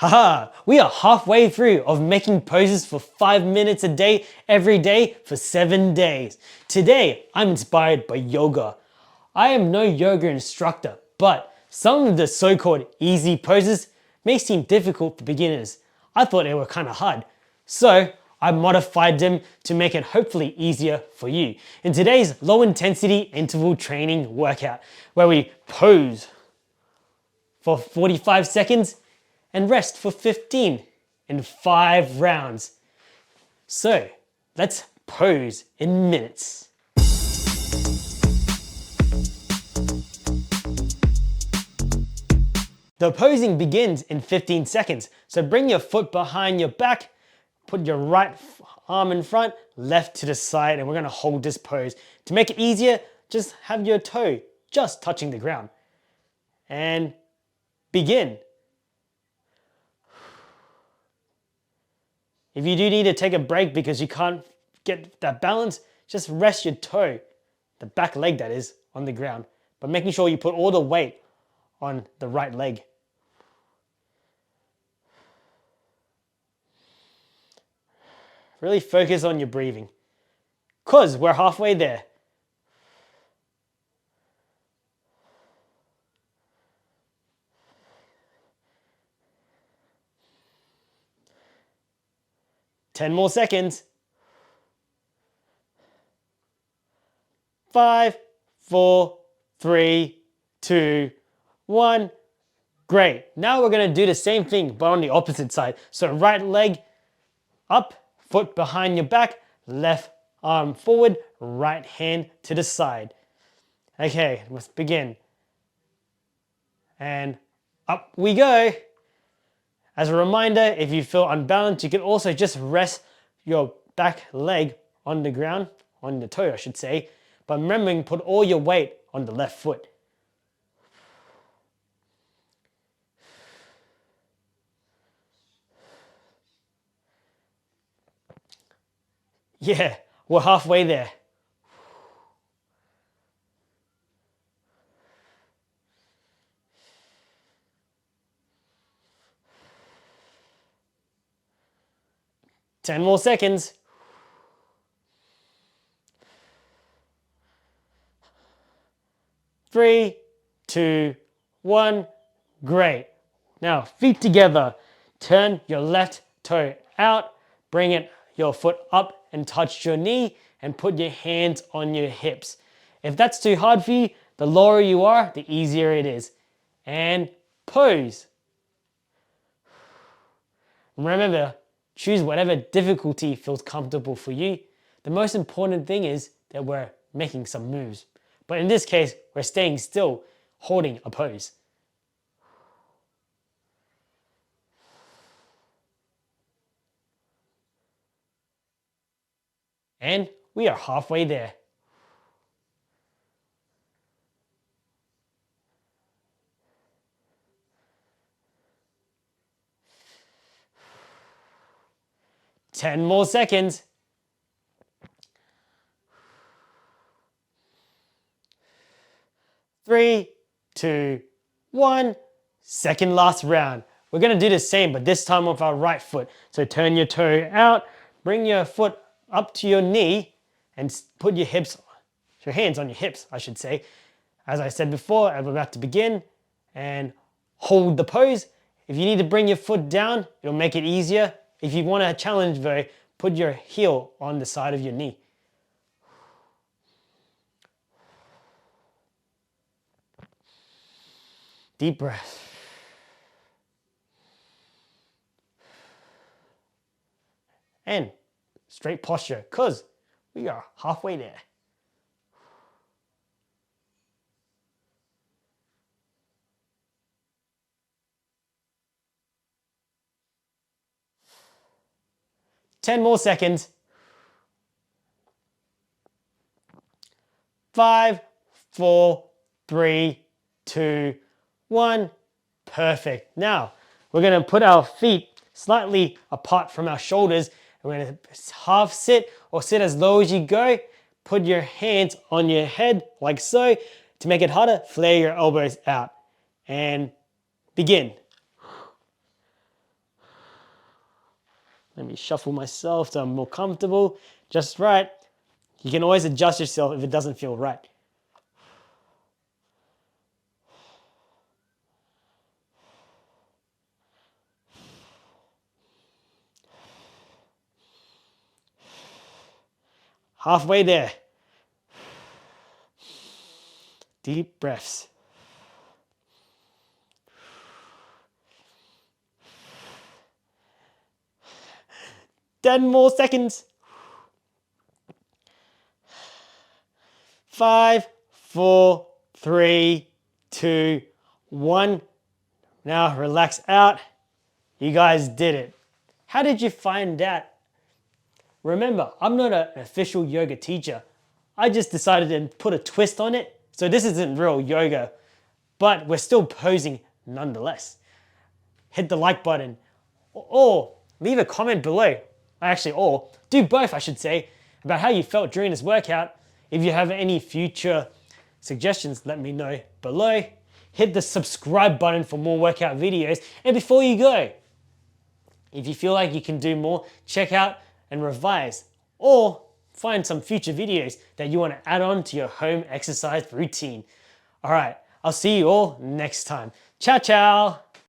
Haha, we are halfway through of making poses for 5 minutes a day, every day for 7 days. Today, I'm inspired by yoga. I am no yoga instructor, but some of the so-called easy poses may seem difficult for beginners. I thought they were kind of hard. So, I modified them to make it hopefully easier for you. In today's low intensity interval training workout, where we pose for 45 seconds and rest for 15 in 5 rounds. So let's pose in minutes. The posing begins in 15 seconds. So bring your foot behind your back, put your right arm in front, left to the side, and we're gonna hold this pose. To make it easier, just have your toe just touching the ground. And begin. If you do need to take a break because you can't get that balance, just rest your toe, the back leg that is, on the ground. But making sure you put all the weight on the right leg. Really focus on your breathing, because we're halfway there. Ten more seconds. 5, 4, 3, 2, 1. Great. Now we're going to do the same thing, but on the opposite side. So right leg up, foot behind your back, left arm forward, right hand to the side. Okay, let's begin. And up we go. As a reminder, if you feel unbalanced, you can also just rest your back leg on the ground, on the toe I should say, but remembering put all your weight on the left foot. Yeah, we're halfway there. Ten more seconds. 3, 2, 1. Great. Now, feet together. Turn your left toe out. Bring your foot up and touch your knee and put your hands on your hips. If that's too hard for you, the lower you are, the easier it is. And pose. Remember, choose whatever difficulty feels comfortable for you. The most important thing is that we're making some moves. But in this case, we're staying still, holding a pose. And we are halfway there. Ten more seconds. 3, 2, 1. Second last round. We're going to do the same, but this time with our right foot. So turn your toe out, bring your foot up to your knee, and put your hands on your hips, I should say. As I said before, I'm about to begin, and hold the pose. If you need to bring your foot down, it'll make it easier. If you want a challenge though, put your heel on the side of your knee. Deep breath. And straight posture, because we are halfway there. Ten more seconds. 5, 4, 3, 2, 1. Perfect. Now, we're going to put our feet slightly apart from our shoulders. We're going to half sit or sit as low as you go. Put your hands on your head like so. To make it harder, flare your elbows out and begin. Let me shuffle myself so I'm more comfortable. Just right. You can always adjust yourself if it doesn't feel right. Halfway there. Deep breaths. Ten more seconds. 5, 4, 3, 2, 1. Now relax out. You guys did it. How did you find out? Remember, I'm not an official yoga teacher. I just decided to put a twist on it. So this isn't real yoga, but we're still posing nonetheless. Hit the like button or leave a comment below. Or do both, I should say, about how you felt during this workout. If you have any future suggestions, let me know below. Hit the subscribe button for more workout videos. And before you go, if you feel like you can do more, check out and revise or find some future videos that you want to add on to your home exercise routine. All right, I'll see you all next time. Ciao, ciao.